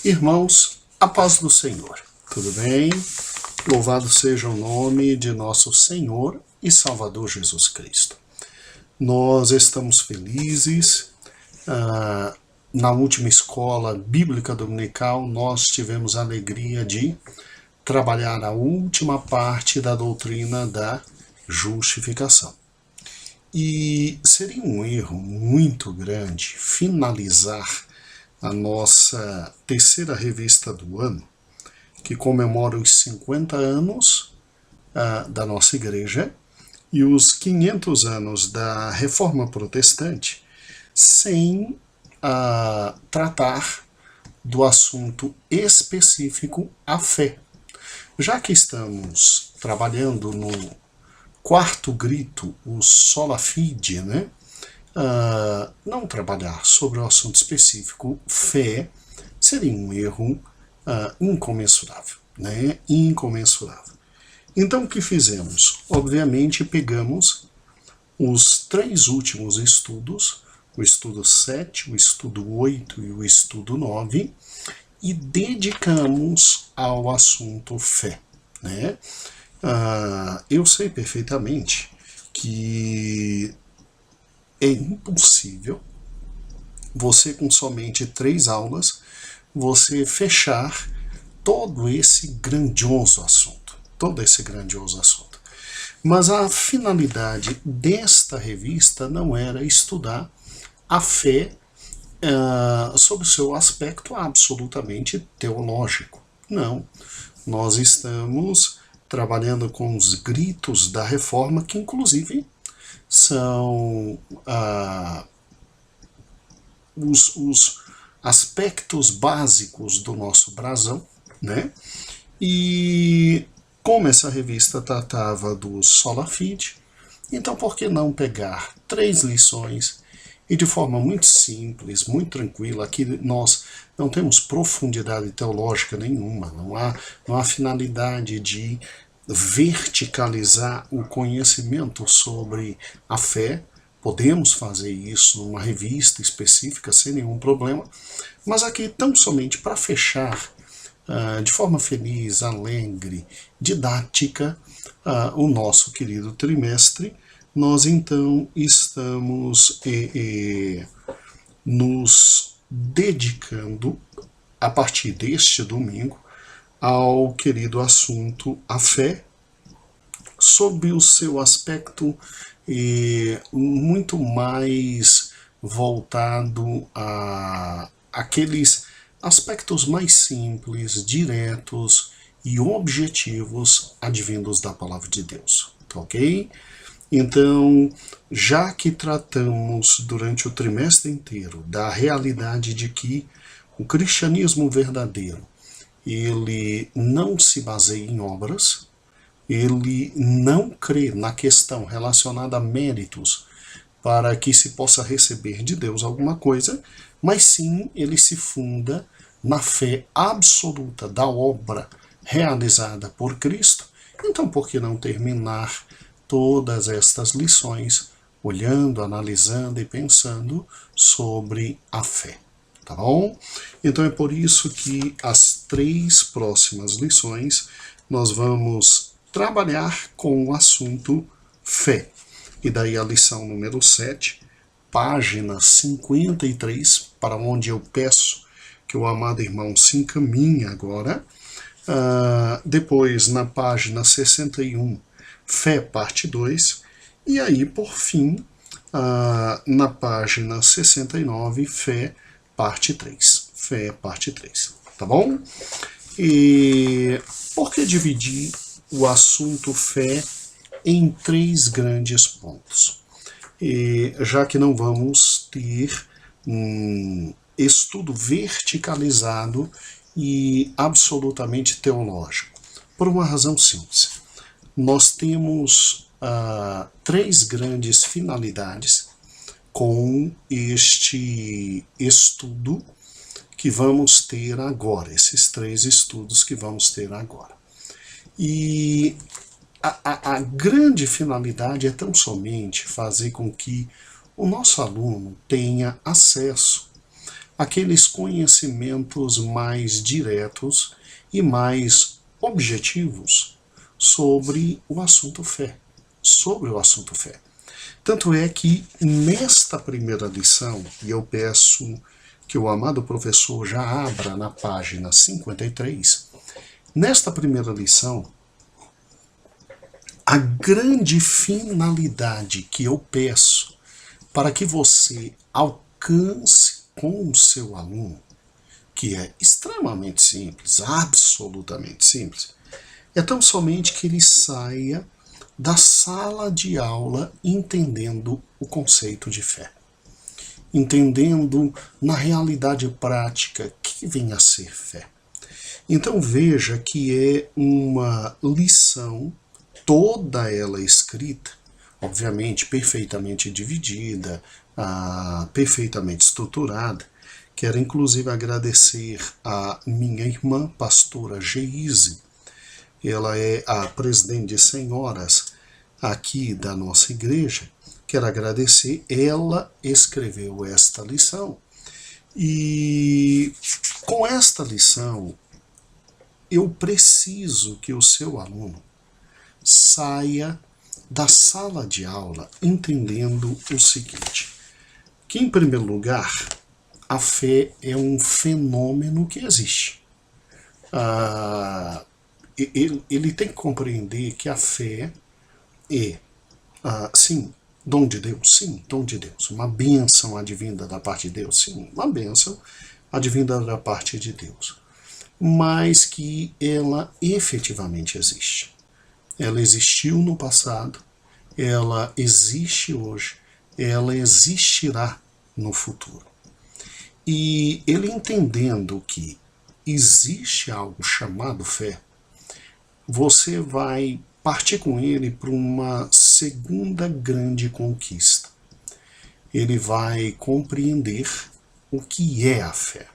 Irmãos, a paz do Senhor, tudo bem? Louvado seja o nome de nosso Senhor e Salvador Jesus Cristo. Nós estamos felizes. Na última escola bíblica dominical, nós tivemos a alegria de trabalhar a última parte da doutrina da justificação. E seria um erro muito grande finalizar a nossa terceira revista do ano, que comemora os 50 anos da nossa igreja e os 500 anos da Reforma Protestante, sem tratar do assunto específico, a fé. Já que estamos trabalhando no quarto grito, o Sola Fide, né? Não trabalhar sobre o assunto específico, fé, seria um erro incomensurável, né? Incomensurável. Então, o que fizemos? Obviamente, pegamos os 3 últimos estudos, o estudo 7, o estudo 8 e o estudo 9, e dedicamos ao assunto fé, né? Eu sei perfeitamente que é impossível você, com somente 3 aulas, você fechar todo esse grandioso assunto. Mas a finalidade desta revista não era estudar a fé sob o seu aspecto absolutamente teológico. Não. Nós estamos trabalhando com os gritos da reforma, que inclusive são os aspectos básicos do nosso brasão, né? E como essa revista tratava do Sola Fide, então por que não pegar 3 lições e de forma muito simples, muito tranquila? Aqui nós não temos profundidade teológica nenhuma, não há finalidade de verticalizar o conhecimento sobre a fé. Podemos fazer isso numa revista específica sem nenhum problema, mas aqui tão somente para fechar de forma feliz, alegre, didática, o nosso querido trimestre, nós então estamos nos dedicando, a partir deste domingo, ao querido assunto a fé, sob o seu aspecto muito mais voltado a aqueles aspectos mais simples, diretos e objetivos advindos da palavra de Deus, ok? Então, já que tratamos durante o trimestre inteiro da realidade de que o cristianismo verdadeiro, ele não se baseia em obras, ele não crê na questão relacionada a méritos para que se possa receber de Deus alguma coisa, mas sim ele se funda na fé absoluta da obra realizada por Cristo. Então, por que não terminar todas estas lições olhando, analisando e pensando sobre a fé? Tá bom? Então é por isso que as 3 próximas lições nós vamos trabalhar com o assunto fé. E daí a lição número 7, página 53, para onde eu peço que o amado irmão se encaminhe agora. Depois, na página 61, fé, parte 2. E aí, por fim, na página 69, fé, parte 3. Fé, parte 3. Tá bom? E por que dividir o assunto fé em 3 grandes pontos? Já que não vamos ter um estudo verticalizado e absolutamente teológico. Por uma razão simples. Nós temos 3 grandes finalidades com este estudo que vamos ter agora, esses 3 estudos que vamos ter agora. E a grande finalidade é tão somente fazer com que o nosso aluno tenha acesso aqueles conhecimentos mais diretos e mais objetivos sobre o assunto fé. Tanto é que nesta primeira lição, e eu peço que o amado professor já abra na página 53, nesta primeira lição, a grande finalidade que eu peço para que você alcance com o seu aluno, que é extremamente simples, absolutamente simples, é tão somente que ele saia da sala de aula entendendo o conceito de fé, entendendo na realidade prática que vem a ser fé. Então veja que é uma lição, toda ela escrita, obviamente perfeitamente dividida, perfeitamente estruturada. Quero inclusive agradecer a minha irmã, pastora Geise. Ela é a presidente de senhoras aqui da nossa igreja. Quero agradecer, ela escreveu esta lição. E com esta lição, eu preciso que o seu aluno saia da sala de aula entendendo o seguinte, que em primeiro lugar, a fé é um fenômeno que existe. Ele tem que compreender que a fé é, sim, dom de Deus, sim, dom de Deus, uma bênção advinda da parte de Deus, sim, uma bênção advinda da parte de Deus, mas que ela efetivamente existe. Ela existiu no passado, ela existe hoje, ela existirá no futuro. E ele entendendo que existe algo chamado fé, você vai partir com ele para uma segunda grande conquista. Ele vai compreender o que é a fé.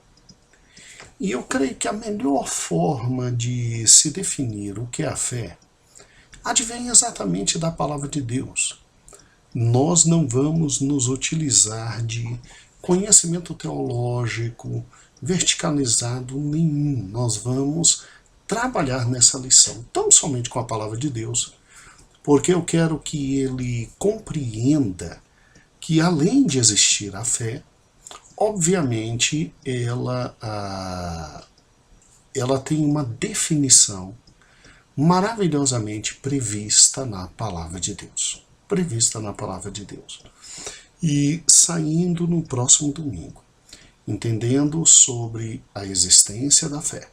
E eu creio que a melhor forma de se definir o que é a fé advém exatamente da palavra de Deus. Nós não vamos nos utilizar de conhecimento teológico verticalizado nenhum. Nós vamos trabalhar nessa lição tão somente com a palavra de Deus, porque eu quero que ele compreenda que além de existir a fé, obviamente ela tem uma definição maravilhosamente prevista na palavra de Deus. E saindo no próximo domingo, entendendo sobre a existência da fé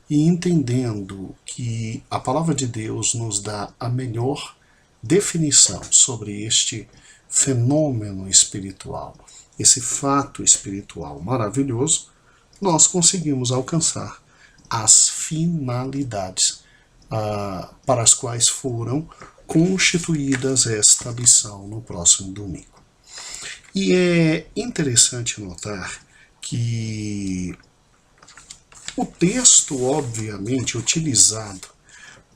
e entendendo que a palavra de Deus nos dá a melhor definição sobre este fenômeno espiritual, esse fato espiritual maravilhoso, nós conseguimos alcançar as finalidades para as quais foram constituídas esta lição no próximo domingo. E é interessante notar que o texto, obviamente, utilizado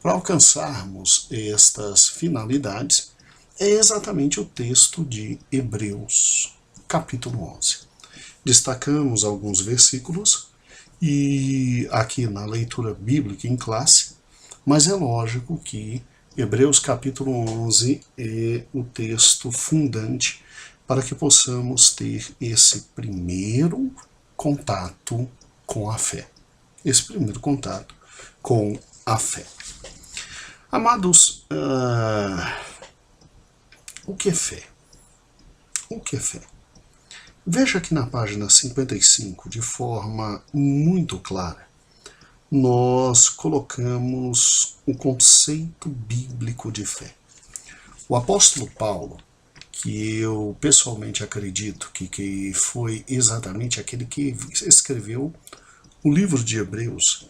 para alcançarmos estas finalidades é exatamente o texto de Hebreus, capítulo 11. Destacamos alguns versículos e aqui na leitura bíblica em classe, mas é lógico que Hebreus capítulo 11 é o texto fundante para que possamos ter esse primeiro contato com a fé. Amados, o que é fé? Veja que na página 55, de forma muito clara, nós colocamos o conceito bíblico de fé. O apóstolo Paulo, que eu pessoalmente acredito que foi exatamente aquele que escreveu o livro de Hebreus,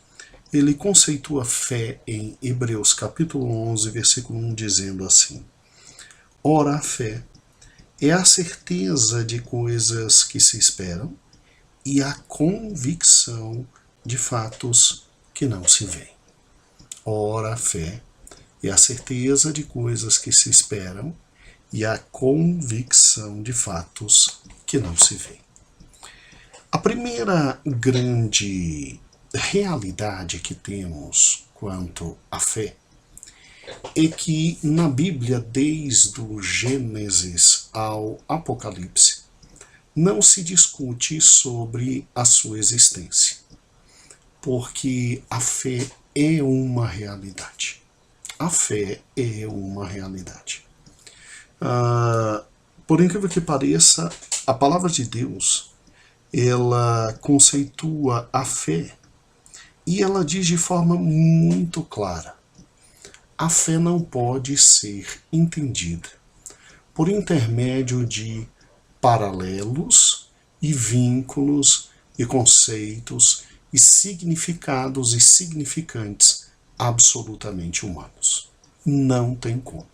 ele conceitua fé em Hebreus capítulo 11, versículo 1, dizendo assim: ora, a fé é a certeza de coisas que se esperam e a convicção de fatos que não se veem. Ora, a fé é a certeza de coisas que se esperam e a convicção de fatos que não se veem. A primeira grande realidade que temos quanto à fé é que na Bíblia, desde o Gênesis ao Apocalipse, não se discute sobre a sua existência, porque a fé é uma realidade. A fé é uma realidade. Por incrível que pareça, a palavra de Deus, ela conceitua a fé e ela diz de forma muito clara: a fé não pode ser entendida por intermédio de paralelos e vínculos e conceitos e significados e significantes absolutamente humanos. Não tem como.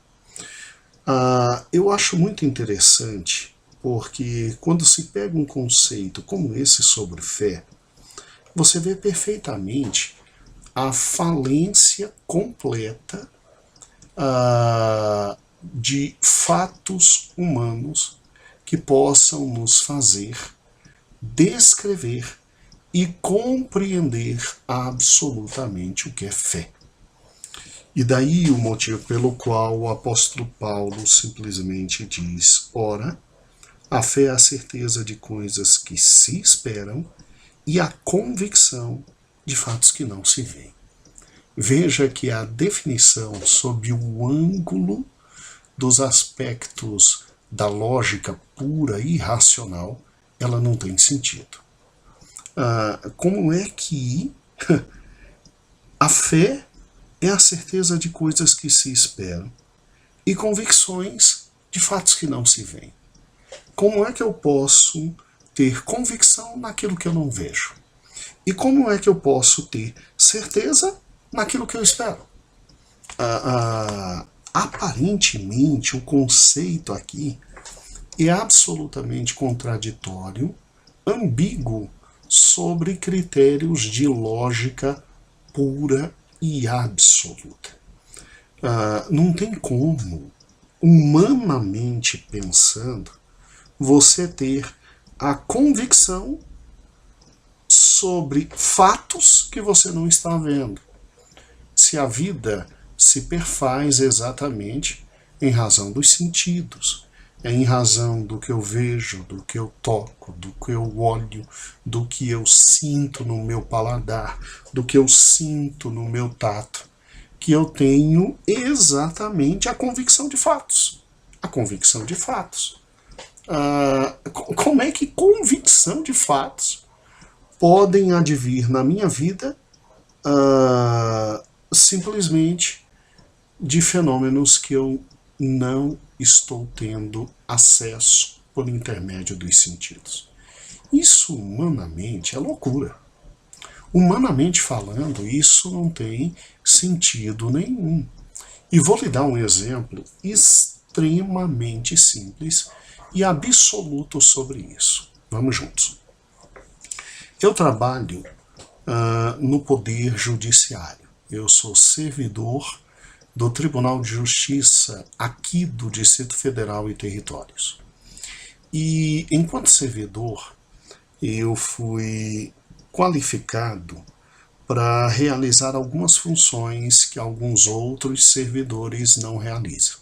Eu acho muito interessante porque quando se pega um conceito como esse sobre fé, você vê perfeitamente a falência completa de fatos humanos que possam nos fazer descrever e compreender absolutamente o que é fé. E daí o motivo pelo qual o apóstolo Paulo simplesmente diz: ora, a fé é a certeza de coisas que se esperam e a convicção de fatos que não se veem. Veja que a definição sob o ângulo dos aspectos da lógica pura e racional, ela não tem sentido. Como é que a fé é a certeza de coisas que se esperam e convicções de fatos que não se veem? Como é que eu posso ter convicção naquilo que eu não vejo? E como é que eu posso ter certeza naquilo que eu espero? Aparentemente, o conceito aqui é absolutamente contraditório, ambíguo, sobre critérios de lógica pura e absoluta. Não tem como, humanamente pensando, você ter a convicção sobre fatos que você não está vendo, se a vida se perfaz exatamente em razão dos sentidos, em razão do que eu vejo, do que eu toco, do que eu olho, do que eu sinto no meu paladar, do que eu sinto no meu tato, que eu tenho exatamente a convicção de fatos. A convicção de fatos. Como é que convicção de fatos podem advir na minha vida simplesmente de fenômenos que eu não estou tendo acesso por intermédio dos sentidos? Isso, humanamente, é loucura. Humanamente falando, isso não tem sentido nenhum. E vou lhe dar um exemplo extremamente simples e absoluto sobre isso. Vamos juntos. Eu trabalho no Poder Judiciário. Eu sou servidor do Tribunal de Justiça aqui do Distrito Federal e Territórios. E, enquanto servidor, eu fui qualificado para realizar algumas funções que alguns outros servidores não realizam.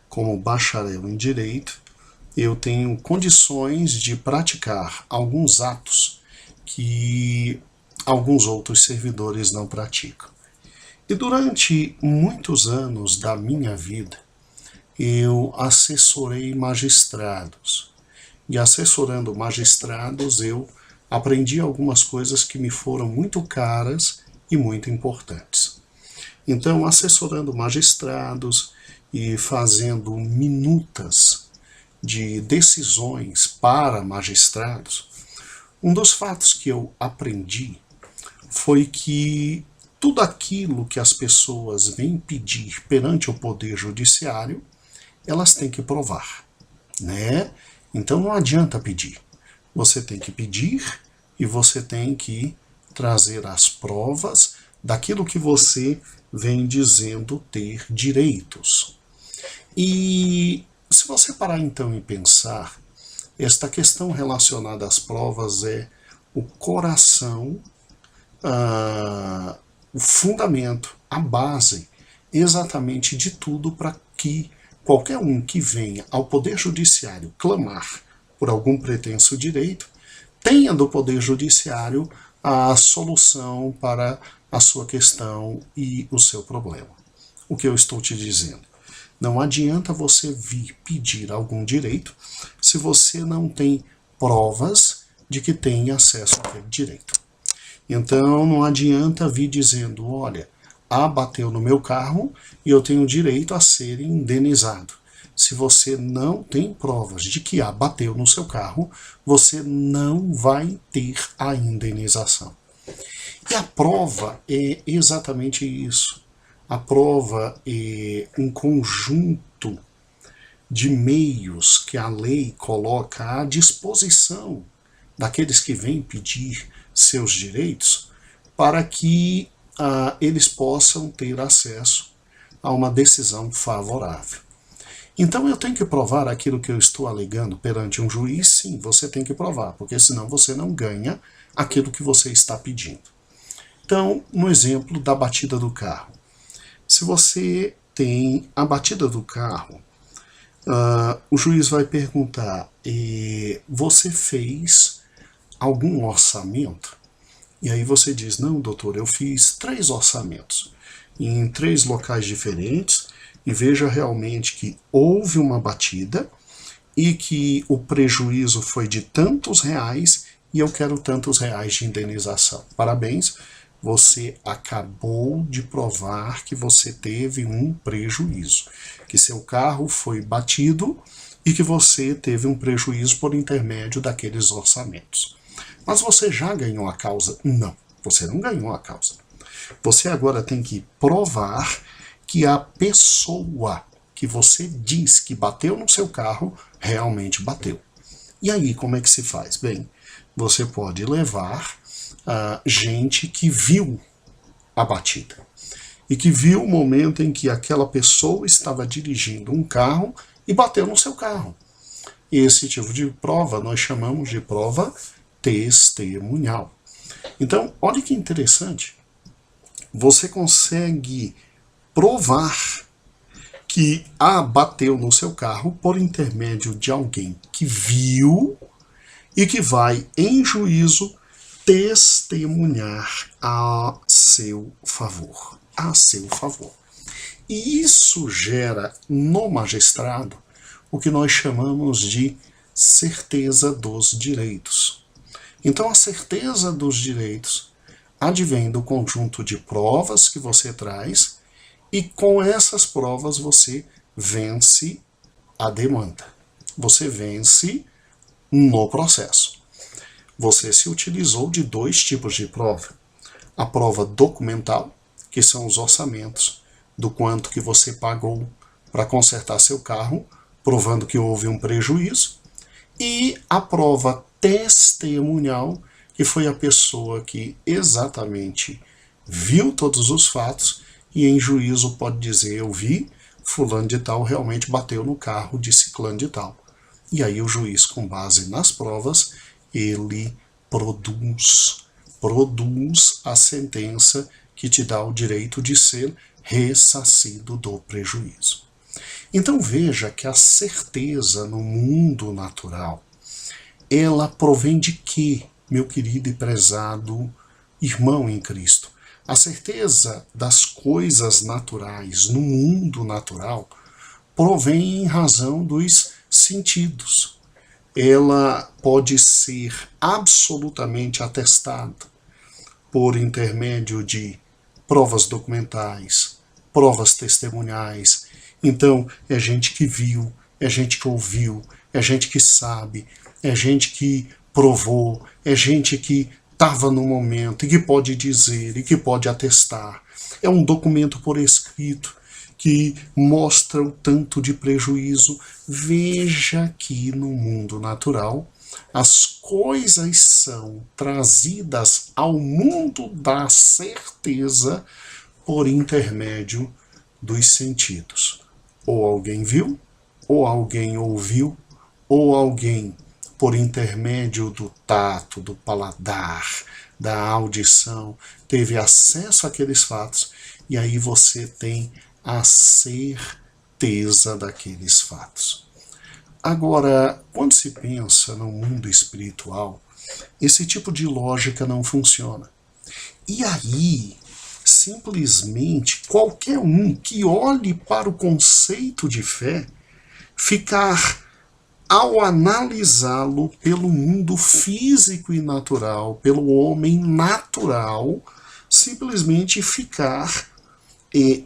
Como bacharel em Direito, eu tenho condições de praticar alguns atos que alguns outros servidores não praticam. E durante muitos anos da minha vida, eu assessorei magistrados. E assessorando magistrados, eu aprendi algumas coisas que me foram muito caras e muito importantes. Então, assessorando magistrados e fazendo minutas de decisões para magistrados, um dos fatos que eu aprendi foi que tudo aquilo que as pessoas vêm pedir perante o Poder Judiciário, elas têm que provar, né? Então não adianta pedir. Você tem que pedir e você tem que trazer as provas daquilo que você vem dizendo ter direitos. E se você parar então e pensar, esta questão relacionada às provas é o coração, o fundamento, a base exatamente de tudo para que qualquer um que venha ao Poder Judiciário clamar por algum pretenso direito, tenha do Poder Judiciário a solução para a sua questão e o seu problema. O que eu estou te dizendo? Não adianta você vir pedir algum direito se você não tem provas de que tem acesso àquele direito. Então não adianta vir dizendo, olha, A bateu no meu carro e eu tenho direito a ser indenizado. Se você não tem provas de que A bateu no seu carro, você não vai ter a indenização. E a prova é exatamente isso. A prova é um conjunto de meios que a lei coloca à disposição daqueles que vêm pedir seus direitos para que eles possam ter acesso a uma decisão favorável. Então eu tenho que provar aquilo que eu estou alegando perante um juiz? Sim, você tem que provar, porque senão você não ganha aquilo que você está pedindo. Então, no exemplo da batida do carro. Se você tem a batida do carro, o juiz vai perguntar, você fez algum orçamento? E aí você diz, não, doutor, eu fiz 3 orçamentos em 3 locais diferentes e veja realmente que houve uma batida e que o prejuízo foi de tantos reais e eu quero tantos reais de indenização. Parabéns, você acabou de provar que você teve um prejuízo, que seu carro foi batido e que você teve um prejuízo por intermédio daqueles orçamentos. Mas você já ganhou a causa? Não, você não ganhou a causa. Você agora tem que provar que a pessoa que você diz que bateu no seu carro realmente bateu. E aí, como é que se faz? Bem, você pode levar gente que viu a batida e que viu o momento em que aquela pessoa estava dirigindo um carro e bateu no seu carro. Esse tipo de prova nós chamamos de prova testemunhal. Então, olha que interessante. Você consegue provar que A bateu no seu carro por intermédio de alguém que viu e que vai, em juízo, testemunhar a seu favor. A seu favor. E isso gera no magistrado o que nós chamamos de certeza dos direitos. Então, a certeza dos direitos advém do conjunto de provas que você traz e com essas provas você vence a demanda. Você vence no processo. Você se utilizou de 2 tipos de prova. A prova documental, que são os orçamentos do quanto que você pagou para consertar seu carro, provando que houve um prejuízo, e a prova testemunhal, que foi a pessoa que exatamente viu todos os fatos e em juízo pode dizer, eu vi, fulano de tal realmente bateu no carro de ciclano de tal. E aí o juiz, com base nas provas, ele produz a sentença que te dá o direito de ser ressarcido do prejuízo. Então veja que a certeza no mundo natural, ela provém de quê, meu querido e prezado irmão em Cristo? A certeza das coisas naturais no mundo natural provém em razão dos sentidos. Ela pode ser absolutamente atestada por intermédio de provas documentais, provas testemunhais. Então, é gente que viu, é gente que ouviu, é gente que sabe, é gente que provou, é gente que estava no momento e que pode dizer e que pode atestar. É um documento por escrito que mostra o tanto de prejuízo. Veja que no mundo natural as coisas são trazidas ao mundo da certeza por intermédio dos sentidos. Ou alguém viu, ou alguém ouviu, ou alguém por intermédio do tato, do paladar, da audição, teve acesso àqueles fatos, e aí você tem a certeza daqueles fatos. Agora, quando se pensa no mundo espiritual, esse tipo de lógica não funciona. E aí, simplesmente, qualquer um que olhe para o conceito de fé, ficar, ao analisá-lo pelo mundo físico e natural, pelo homem natural, simplesmente ficar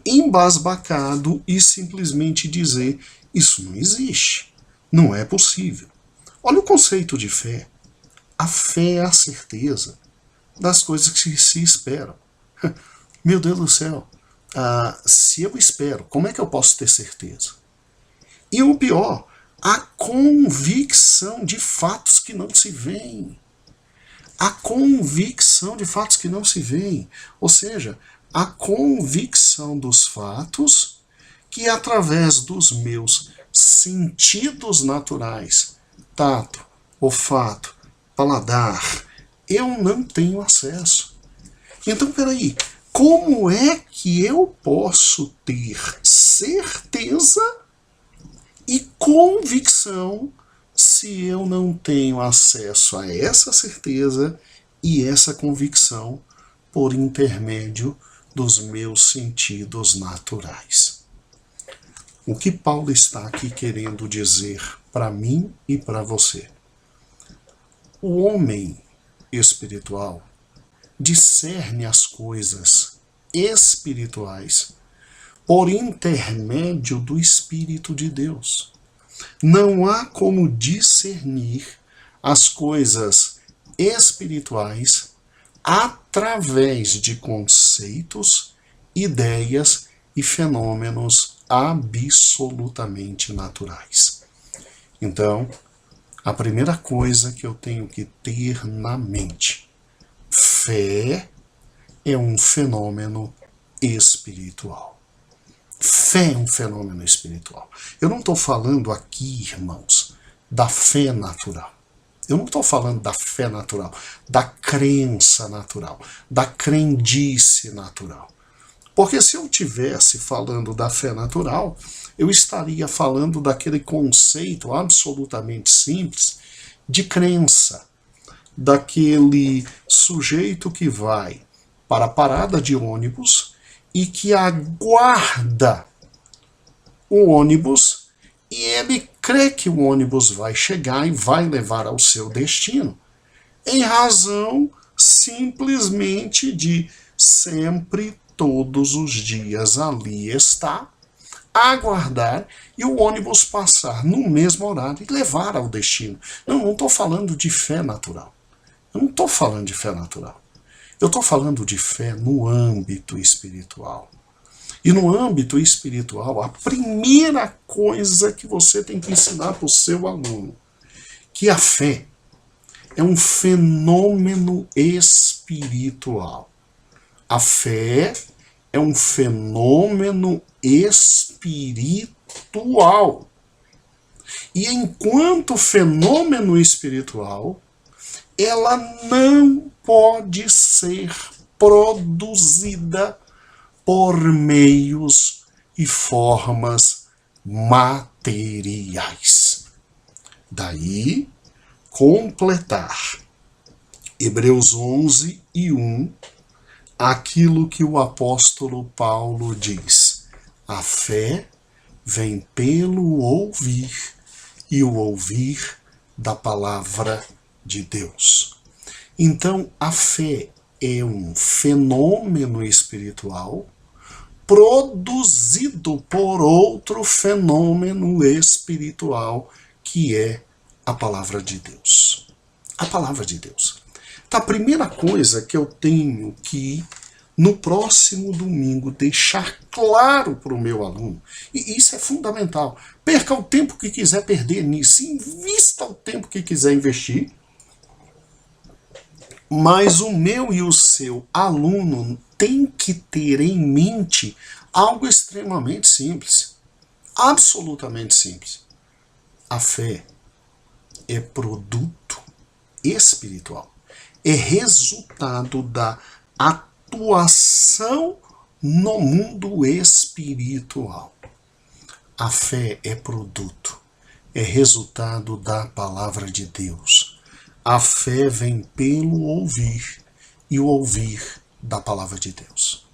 embasbacado e simplesmente dizer: isso não existe, não é possível. Olha o conceito de fé. A fé é a certeza das coisas que se esperam. Meu Deus do céu, se eu espero, como é que eu posso ter certeza? E o pior, a convicção de fatos que não se veem. A convicção de fatos que não se veem. Ou seja, a convicção dos fatos que, através dos meus sentidos naturais, tato, olfato, paladar, eu não tenho acesso. Então, peraí, como é que eu posso ter certeza e convicção se eu não tenho acesso a essa certeza e essa convicção por intermédio dos meus sentidos naturais? O que Paulo está aqui querendo dizer para mim e para você? O homem espiritual discerne as coisas espirituais por intermédio do Espírito de Deus. Não há como discernir as coisas espirituais através de conceitos, ideias e fenômenos absolutamente naturais. Então, a primeira coisa que eu tenho que ter na mente: fé é um fenômeno espiritual. Fé é um fenômeno espiritual. Eu não estou falando aqui, irmãos, da fé natural. Eu não estou falando da fé natural, da crença natural, da crendice natural. Porque se eu estivesse falando da fé natural, eu estaria falando daquele conceito absolutamente simples de crença, daquele sujeito que vai para a parada de ônibus e que aguarda o ônibus e ele crê que o ônibus vai chegar e vai levar ao seu destino, em razão simplesmente de sempre, todos os dias ali estar, aguardar e o ônibus passar no mesmo horário e levar ao destino. Não estou falando de fé natural. Eu não estou falando de fé natural. Eu estou falando de fé no âmbito espiritual. E no âmbito espiritual, a primeira coisa que você tem que ensinar para o seu aluno, que a fé é um fenômeno espiritual. A fé é um fenômeno espiritual. E enquanto fenômeno espiritual, ela não pode ser produzida por meios e formas materiais. Daí, completar Hebreus 11:1, aquilo que o apóstolo Paulo diz: a fé vem pelo ouvir, e o ouvir da palavra de Deus. Então, a fé é um fenômeno espiritual produzido por outro fenômeno espiritual, que é a palavra de Deus. A palavra de Deus. Então, a primeira coisa que eu tenho que, no próximo domingo, deixar claro para o meu aluno, e isso é fundamental, perca o tempo que quiser perder nisso, invista o tempo que quiser investir, mas o meu e o seu aluno tem que ter em mente algo extremamente simples, absolutamente simples. A fé é produto espiritual. É resultado da atuação no mundo espiritual. A fé é produto, é resultado da palavra de Deus. A fé vem pelo ouvir e o ouvir da palavra de Deus.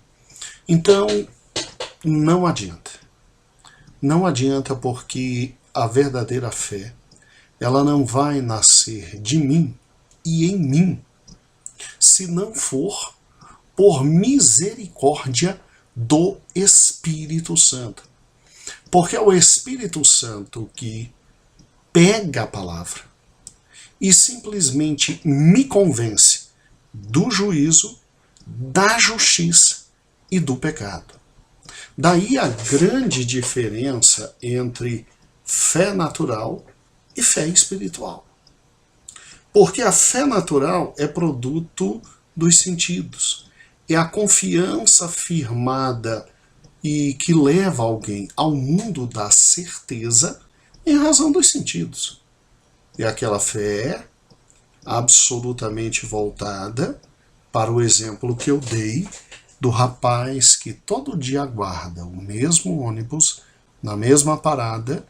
Então, não adianta. Não adianta, porque a verdadeira fé, ela não vai nascer de mim e em mim, se não for por misericórdia do Espírito Santo. Porque é o Espírito Santo que pega a palavra e simplesmente me convence do juízo, da justiça e do pecado. Daí a grande diferença entre fé natural e fé espiritual. Porque a fé natural é produto dos sentidos. É a confiança firmada e que leva alguém ao mundo da certeza em razão dos sentidos. É aquela fé absolutamente voltada para o exemplo que eu dei do rapaz que todo dia aguarda o mesmo ônibus, na mesma parada,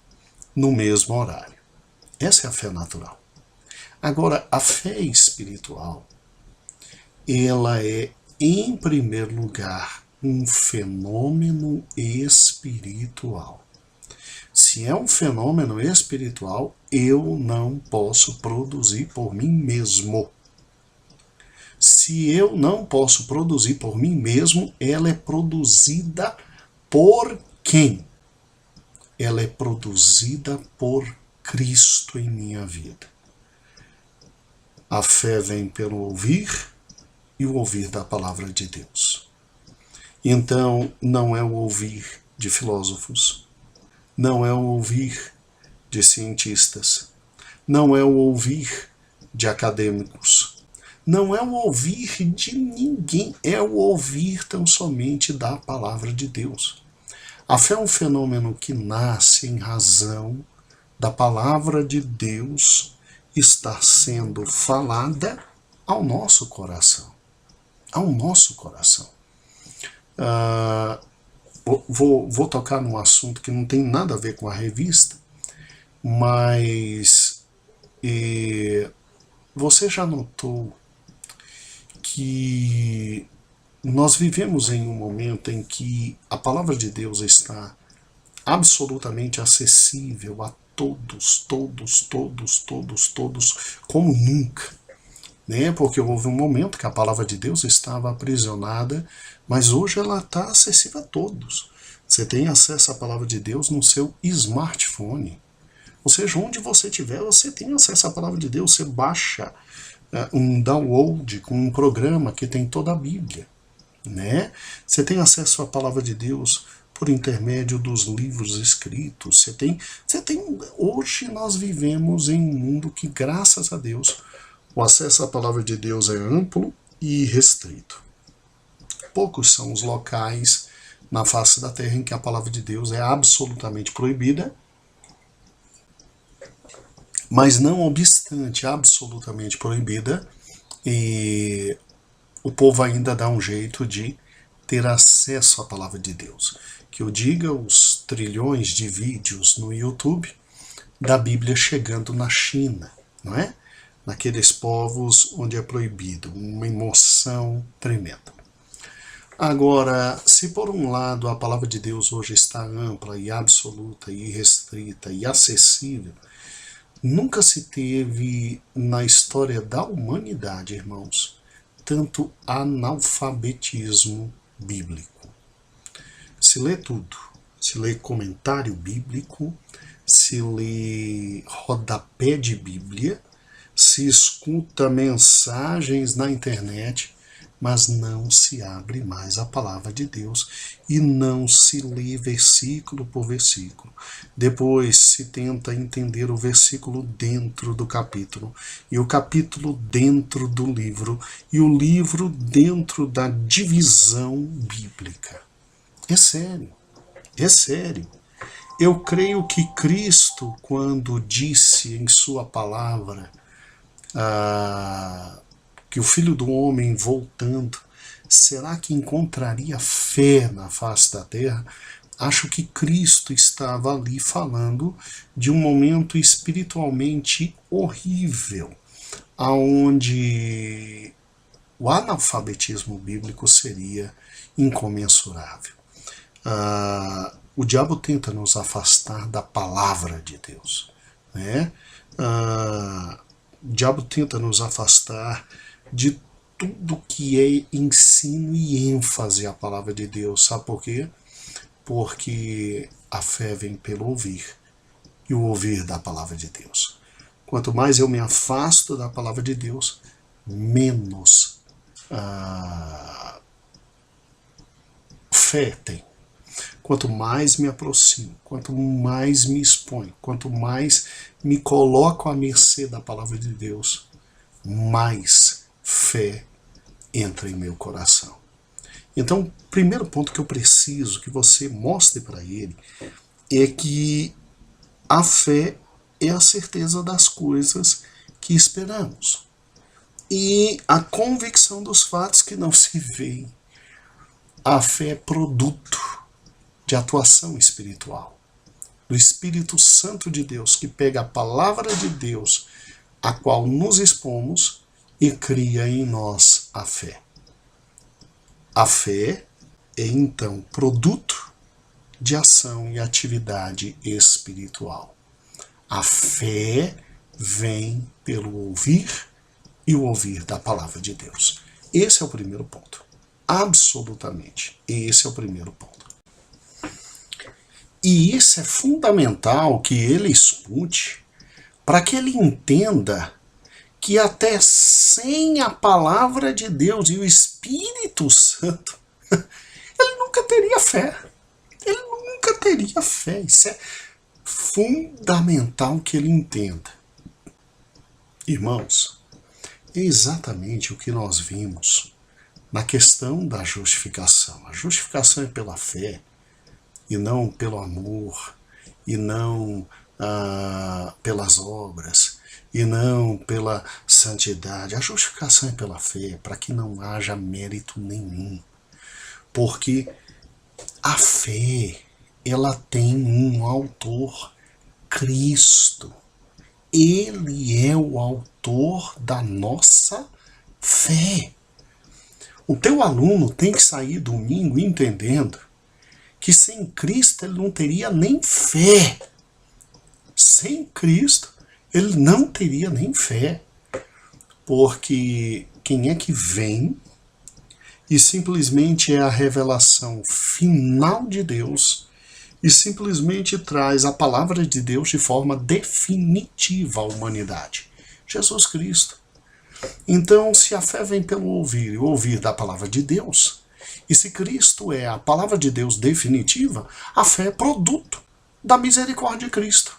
no mesmo horário. Essa é a fé natural. Agora, a fé espiritual, ela é, em primeiro lugar, um fenômeno espiritual. Se é um fenômeno espiritual, eu não posso produzir por mim mesmo. Se eu não posso produzir por mim mesmo, ela é produzida por quem? Ela é produzida por Cristo em minha vida. A fé vem pelo ouvir e o ouvir da palavra de Deus. Então, não é o ouvir de filósofos, não é o ouvir de cientistas, não é o ouvir de acadêmicos, não é o ouvir de ninguém, é o ouvir tão somente da palavra de Deus. A fé é um fenômeno que nasce em razão da palavra de Deus estar sendo falada ao nosso coração. Ao nosso coração. Vou tocar num assunto que não tem nada a ver com a revista, mas você já notou que nós vivemos em um momento em que a palavra de Deus está absolutamente acessível a todos, como nunca, né? Porque houve um momento que a palavra de Deus estava aprisionada, mas hoje ela está acessível a todos. Você tem acesso à palavra de Deus no seu smartphone. Ou seja, onde você estiver, você tem acesso à palavra de Deus. Você baixa um download com um programa que tem toda a Bíblia, né? Você tem acesso à palavra de Deus por intermédio dos livros escritos. Hoje nós vivemos em um mundo que, graças a Deus, o acesso à palavra de Deus é amplo e restrito. Poucos são os locais na face da terra em que a palavra de Deus é absolutamente proibida, mas não obstante absolutamente proibida, e o povo ainda dá um jeito de ter acesso à palavra de Deus. Que eu diga os trilhões de vídeos no YouTube da Bíblia chegando na China, não é? Naqueles povos onde é proibido, uma emoção tremenda. Agora, se por um lado a palavra de Deus hoje está ampla e absoluta e restrita e acessível, nunca se teve na história da humanidade, irmãos, tanto analfabetismo bíblico. Se lê tudo, se lê comentário bíblico, se lê rodapé de Bíblia, se escuta mensagens na internet, mas não se abre mais a palavra de Deus e não se lê versículo por versículo. Depois se tenta entender o versículo dentro do capítulo, e o capítulo dentro do livro, e o livro dentro da divisão bíblica. É sério, é sério. Eu creio que Cristo, quando disse em sua palavra que o Filho do Homem voltando, será que encontraria fé na face da terra? Acho que Cristo estava ali falando de um momento espiritualmente horrível, onde o analfabetismo bíblico seria incomensurável. O diabo tenta nos afastar da palavra de Deus, né? O diabo tenta nos afastar de tudo que é ensino e ênfase à palavra de Deus. Sabe por quê? Porque a fé vem pelo ouvir, e o ouvir da palavra de Deus. Quanto mais eu me afasto da palavra de Deus, menos fé tem. Quanto mais me aproximo, quanto mais me exponho, quanto mais me coloco à mercê da palavra de Deus, mais fé entra em meu coração. Então, o primeiro ponto que eu preciso que você mostre para ele é que a fé é a certeza das coisas que esperamos e a convicção dos fatos que não se veem. A fé é produto de atuação espiritual, do Espírito Santo de Deus, que pega a palavra de Deus, a qual nos expomos, e cria em nós a fé. A fé é, então, produto de ação e atividade espiritual. A fé vem pelo ouvir e o ouvir da palavra de Deus. Esse é o primeiro ponto. Absolutamente. Esse é o primeiro ponto. E isso é fundamental que ele escute para que ele entenda que até sem a palavra de Deus e o Espírito Santo, ele nunca teria fé. Ele nunca teria fé. Isso é fundamental que ele entenda. Irmãos, é exatamente o que nós vimos na questão da justificação. A justificação é pela fé, e não pelo amor, e não pelas obras, e não pela santidade. A justificação é pela fé, para que não haja mérito nenhum. Porque a fé, ela tem um autor, Cristo. Ele é o autor da nossa fé. O teu aluno tem que sair domingo entendendo que sem Cristo ele não teria nem fé. Sem Cristo ele não teria nem fé. Porque quem é que vem e simplesmente é a revelação final de Deus e simplesmente traz a palavra de Deus de forma definitiva à humanidade? Jesus Cristo. Então, se a fé vem pelo ouvir e o ouvir da palavra de Deus, e se Cristo é a palavra de Deus definitiva, a fé é produto da misericórdia de Cristo.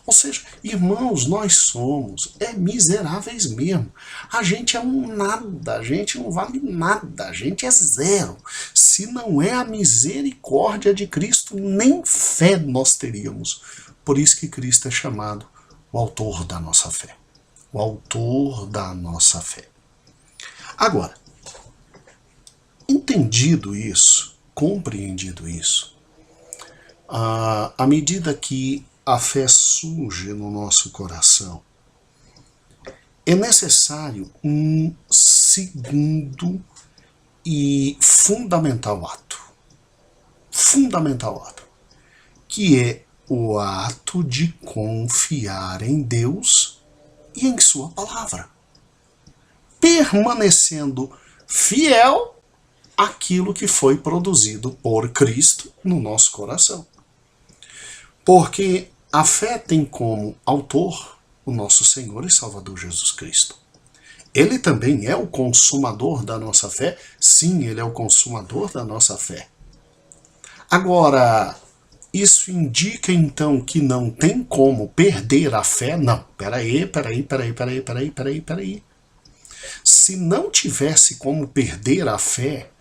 Ou seja, irmãos, nós somos miseráveis mesmo. A gente é um nada, a gente não vale nada, a gente é zero. Se não é a misericórdia de Cristo, nem fé nós teríamos. Por isso que Cristo é chamado o autor da nossa fé. O autor da nossa fé. Agora, entendido isso, compreendido isso, à medida que a fé surge no nosso coração, é necessário um segundo e fundamental ato. Fundamental ato. Que é o ato de confiar em Deus e em sua palavra. Permanecendo fiel àquilo que foi produzido por Cristo no nosso coração. Porque a fé tem como autor o nosso Senhor e Salvador Jesus Cristo. Ele também é o consumador da nossa fé. Sim, ele é o consumador da nossa fé. Agora, isso indica então que não tem como perder a fé? Não, peraí. Se não tivesse como perder a fé,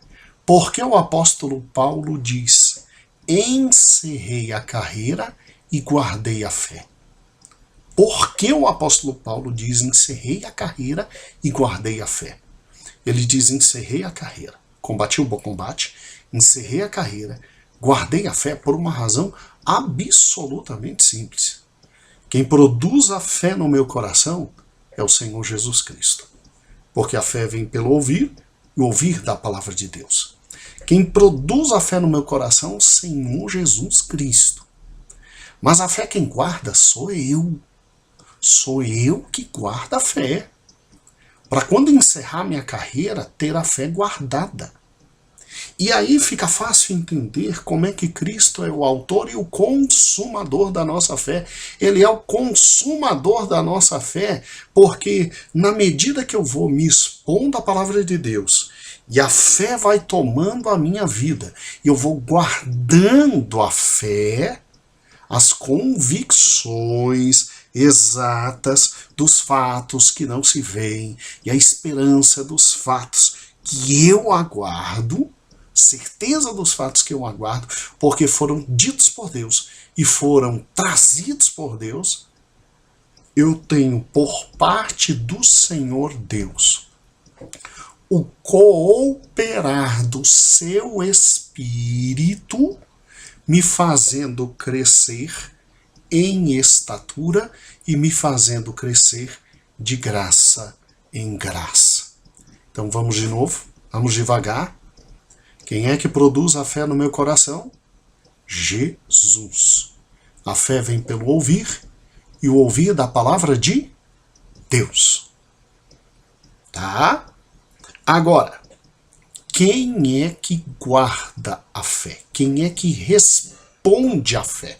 por que o apóstolo Paulo diz encerrei a carreira e guardei a fé. Por que o apóstolo Paulo diz encerrei a carreira e guardei a fé? Ele diz encerrei a carreira, combati o bom combate, encerrei a carreira, guardei a fé por uma razão absolutamente simples. Quem produz a fé no meu coração é o Senhor Jesus Cristo. Porque a fé vem pelo ouvir, e ouvir da palavra de Deus. Quem produz a fé no meu coração é o Senhor Jesus Cristo. Mas a fé quem guarda sou eu. Sou eu que guardo a fé. Para quando encerrar minha carreira, ter a fé guardada. E aí fica fácil entender como é que Cristo é o autor e o consumador da nossa fé. Ele é o consumador da nossa fé, porque na medida que eu vou me expondo à palavra de Deus, e a fé vai tomando a minha vida, e eu vou guardando a fé, as convicções exatas dos fatos que não se veem, e a esperança dos fatos que eu aguardo, certeza dos fatos que eu aguardo, porque foram ditos por Deus e foram trazidos por Deus, eu tenho por parte do Senhor Deus o cooperar do seu Espírito, me fazendo crescer em estatura e me fazendo crescer de graça em graça. Então vamos de novo, vamos devagar. Quem é que produz a fé no meu coração? Jesus. A fé vem pelo ouvir, e o ouvir da palavra de Deus. Tá? Agora, quem é que guarda a fé? Quem é que responde à fé?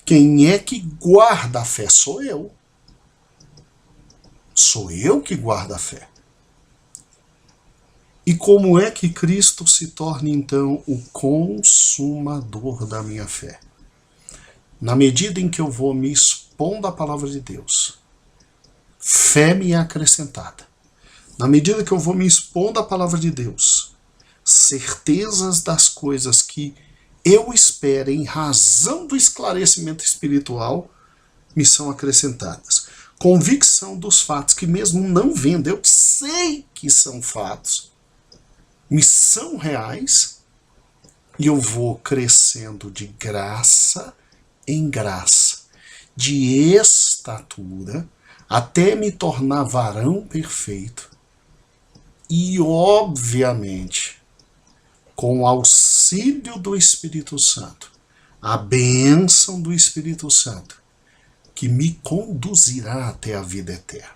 Quem é que guarda a fé? Sou eu. Sou eu que guardo a fé. E como é que Cristo se torna, então, o consumador da minha fé? Na medida em que eu vou me expondo à palavra de Deus, fé me é acrescentada. Na medida que eu vou me expondo à palavra de Deus, certezas das coisas que eu espero em razão do esclarecimento espiritual me são acrescentadas. Convicção dos fatos que mesmo não vendo, eu sei que são fatos, me são reais, e eu vou crescendo de graça em graça, de estatura, até me tornar varão perfeito. E, obviamente, com o auxílio do Espírito Santo, a bênção do Espírito Santo, que me conduzirá até a vida eterna,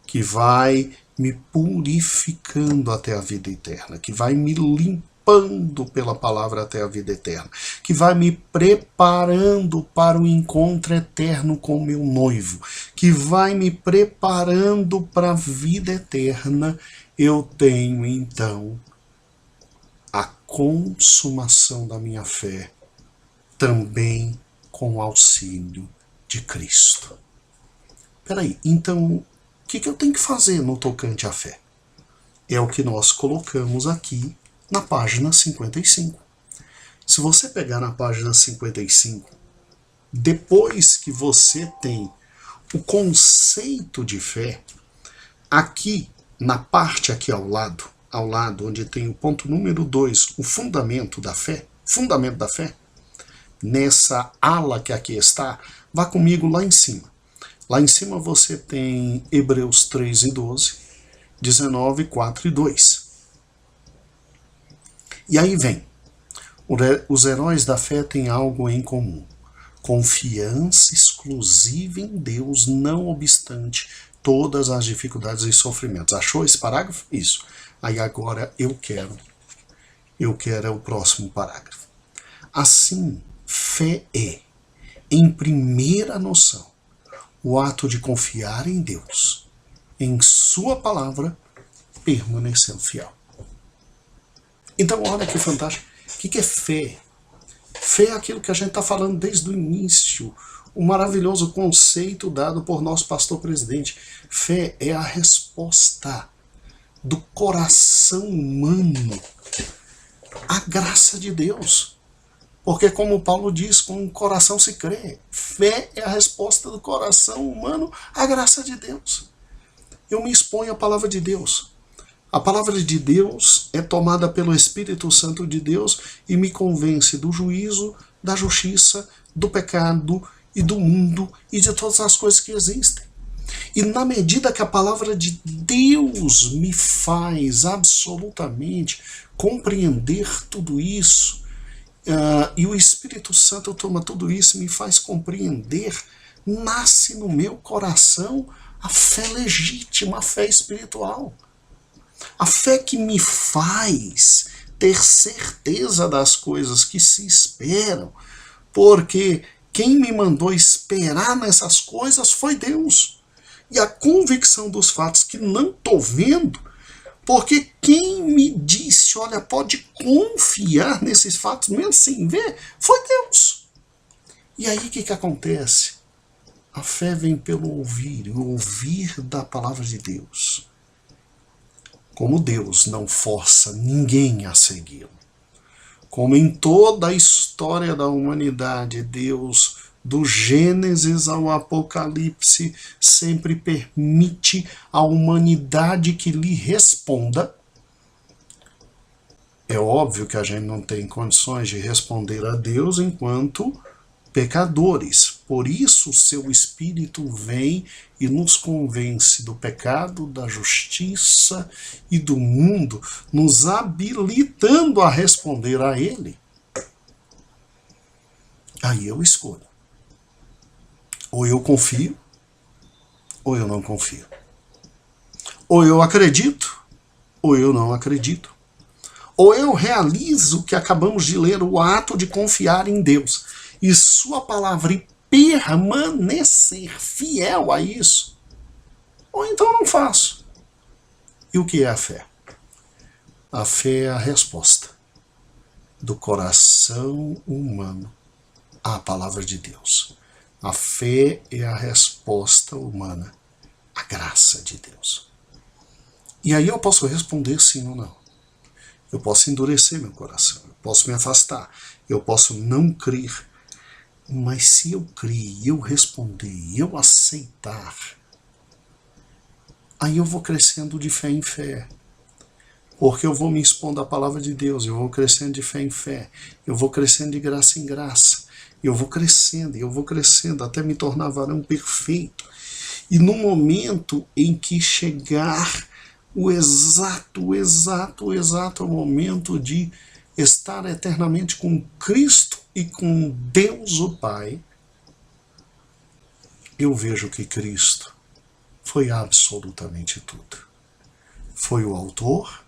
que vai me purificando até a vida eterna, que vai me limpando pela palavra até a vida eterna, que vai me preparando para o encontro eterno com meu noivo, que vai me preparando para a vida eterna. Eu tenho, então, a consumação da minha fé, também com o auxílio de Cristo. Peraí, então, o que eu tenho que fazer no tocante à fé? É o que nós colocamos aqui na página 55. Se você pegar na página 55, depois que você tem o conceito de fé, aqui, na parte aqui ao lado onde tem o ponto número 2, o fundamento da fé, nessa ala que aqui está, vá comigo lá em cima. Lá em cima você tem Hebreus 3 e 12, 19, 4 e 2. E aí vem, os heróis da fé têm algo em comum. Confiança exclusiva em Deus, não obstante todas as dificuldades e sofrimentos. Achou esse parágrafo? Isso. Aí agora eu quero o próximo parágrafo. Assim, fé é, em primeira noção, o ato de confiar em Deus, em sua palavra, permanecendo fiel. Então, olha que fantástico. O que é fé? Fé é aquilo que a gente está falando desde o início, o maravilhoso conceito dado por nosso pastor presidente. Fé é a resposta do coração humano à graça de Deus. Porque, como Paulo diz, com o coração se crê. Fé é a resposta do coração humano à graça de Deus. Eu me exponho à palavra de Deus. A palavra de Deus é tomada pelo Espírito Santo de Deus e me convence do juízo, da justiça, do pecado e do mundo e de todas as coisas que existem. E na medida que a palavra de Deus me faz absolutamente compreender tudo isso, e o Espírito Santo toma tudo isso e me faz compreender, nasce no meu coração a fé legítima, a fé espiritual. A fé que me faz ter certeza das coisas que se esperam, porque quem me mandou esperar nessas coisas foi Deus. E a convicção dos fatos que não estou vendo, porque quem me disse, olha, pode confiar nesses fatos mesmo sem ver, foi Deus. E aí o que acontece? A fé vem pelo ouvir, o ouvir da palavra de Deus. Como Deus não força ninguém a segui-lo, como em toda a história da humanidade, Deus, do Gênesis ao Apocalipse, sempre permite à humanidade que lhe responda. É óbvio que a gente não tem condições de responder a Deus enquanto pecadores. Por isso, o seu Espírito vem e nos convence do pecado, da justiça e do mundo, nos habilitando a responder a Ele. Aí eu escolho. Ou eu confio, ou eu não confio. Ou eu acredito, ou eu não acredito. Ou eu realizo o que acabamos de ler, o ato de confiar em Deus e sua palavra e permanecer fiel a isso, ou então não faço. E o que é a fé? A fé é a resposta do coração humano à palavra de Deus. A fé é a resposta humana à graça de Deus. E aí eu posso responder sim ou não. Eu posso endurecer meu coração, eu posso me afastar, eu posso não crer. Mas se eu crer, eu responder, eu aceitar, aí eu vou crescendo de fé em fé. Porque eu vou me expondo à palavra de Deus, eu vou crescendo de fé em fé, eu vou crescendo de graça em graça, eu vou crescendo até me tornar varão perfeito. E no momento em que chegar o exato momento de estar eternamente com Cristo e com Deus o Pai, eu vejo que Cristo foi absolutamente tudo. Foi o autor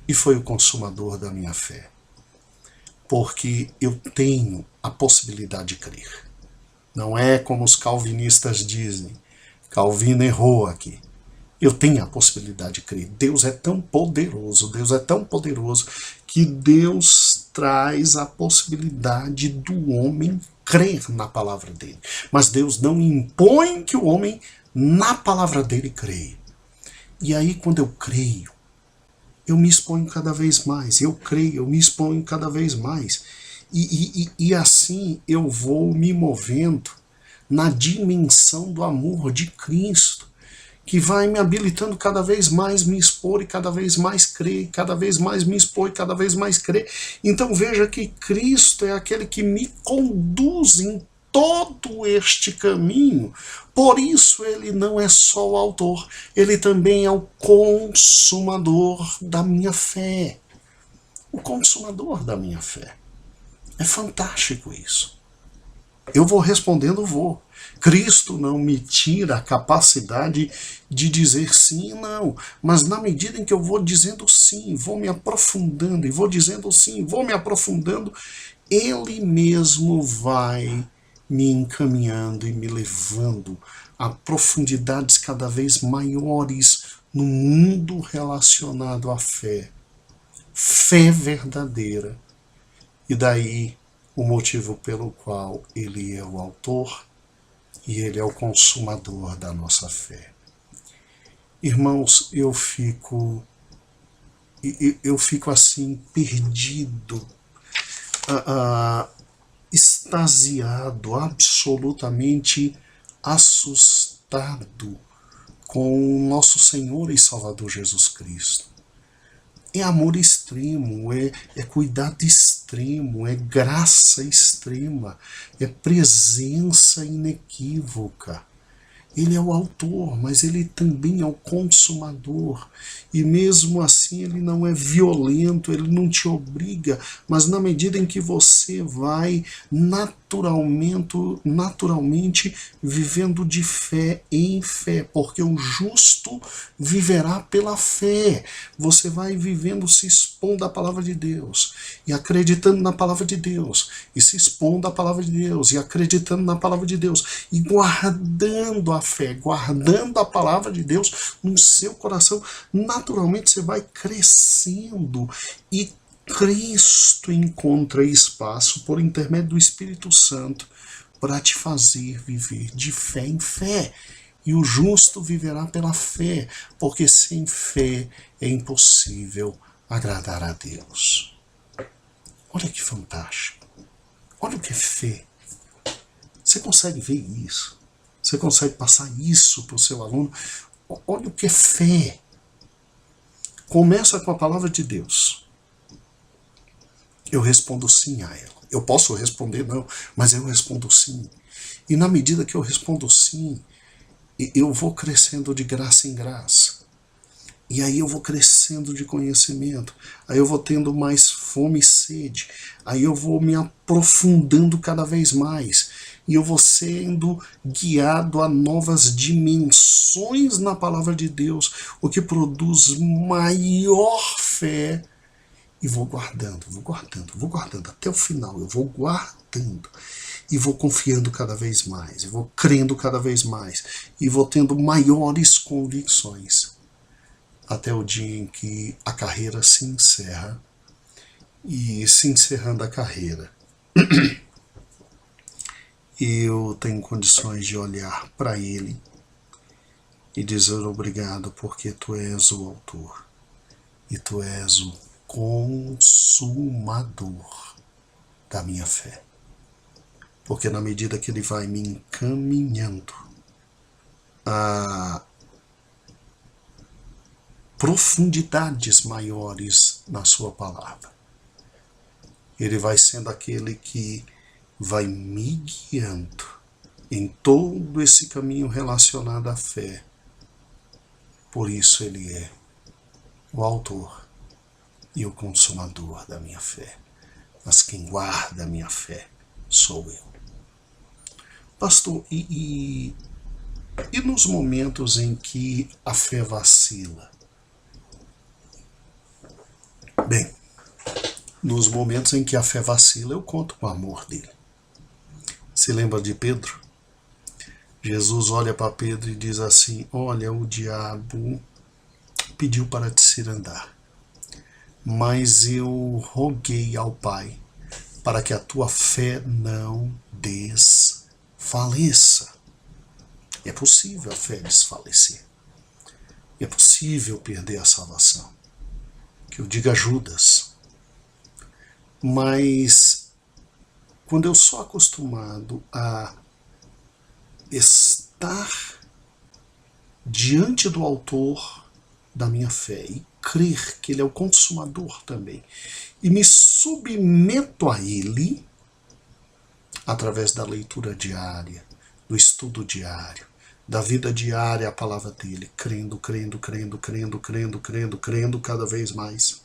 e foi o consumador da minha fé. Porque eu tenho a possibilidade de crer. Não é como os calvinistas dizem. Calvino errou aqui. Eu tenho a possibilidade de crer. Deus é tão poderoso, que Deus traz a possibilidade do homem crer na palavra dele. Mas Deus não impõe que o homem, na palavra dele, creia. E aí, quando eu creio, eu me exponho cada vez mais. Eu creio, eu me exponho cada vez mais. E assim eu vou me movendo na dimensão do amor de Cristo, que vai me habilitando cada vez mais me expor e cada vez mais crer, cada vez mais me expor e cada vez mais crer. Então veja que Cristo é aquele que me conduz em todo este caminho. Por isso ele não é só o autor, ele também é o consumador da minha fé. O consumador da minha fé. É fantástico isso. Eu vou respondendo, vou. Cristo não me tira a capacidade de dizer sim e não, mas na medida em que eu vou dizendo sim, vou me aprofundando, e vou dizendo sim, vou me aprofundando, Ele mesmo vai me encaminhando e me levando a profundidades cada vez maiores no mundo relacionado à fé. Fé verdadeira. E daí o motivo pelo qual Ele é o autor e Ele é o consumador da nossa fé. Irmãos, eu fico assim perdido extasiado, absolutamente assustado com o nosso Senhor e Salvador Jesus Cristo. É amor extremo, é cuidado extremo, é graça extrema, é presença inequívoca. Ele é o autor, mas ele também é o consumador. E mesmo assim ele não é violento, ele não te obriga, mas na medida em que você vai naturalmente vivendo de fé em fé, porque o justo viverá pela fé. Você vai vivendo se expondo à palavra de Deus, e acreditando na palavra de Deus, e se expondo à palavra de Deus, e acreditando na palavra de Deus, e guardando a fé, guardando a palavra de Deus no seu coração. Naturalmente você vai crescendo, e Cristo encontra espaço por intermédio do Espírito Santo para te fazer viver de fé em fé. E o justo viverá pela fé, porque sem fé é impossível agradar a Deus. Olha que fantástico. Olha o que é fé. Você consegue ver isso? Você consegue passar isso para o seu aluno? Olha o que é fé. Começa com a palavra de Deus. Eu respondo sim a ela. Eu posso responder não, mas eu respondo sim. E na medida que eu respondo sim, eu vou crescendo de graça em graça. E aí eu vou crescendo de conhecimento. Aí eu vou tendo mais fome e sede. Aí eu vou me aprofundando cada vez mais. E eu vou sendo guiado a novas dimensões na palavra de Deus, o que produz maior fé. E vou guardando até o final. Eu vou guardando e vou confiando cada vez mais, e vou crendo cada vez mais, e vou tendo maiores convicções, até o dia em que a carreira se encerra. E se encerrando a carreira, eu tenho condições de olhar para Ele e dizer obrigado, porque Tu és o autor e Tu és o consumador da minha fé. Porque na medida que Ele vai me encaminhando a profundidades maiores na sua palavra, Ele vai sendo aquele que vai me guiando em todo esse caminho relacionado à fé. Por isso Ele é o autor e o consumador da minha fé. Mas quem guarda a minha fé sou eu. Pastor, e nos momentos em que a fé vacila? Bem, nos momentos em que a fé vacila, eu conto com o amor dele. Se lembra de Pedro? Jesus olha para Pedro e diz assim: olha, o diabo pediu para te cirandar, mas eu roguei ao Pai para que a tua fé não desfaleça. É possível a fé desfalecer. É possível perder a salvação. Que eu diga Judas. Mas quando eu sou acostumado a estar diante do autor da minha fé e crer que Ele é o consumador também, e me submeto a Ele através da leitura diária, do estudo diário, da vida diária à palavra dele, crendo cada vez mais.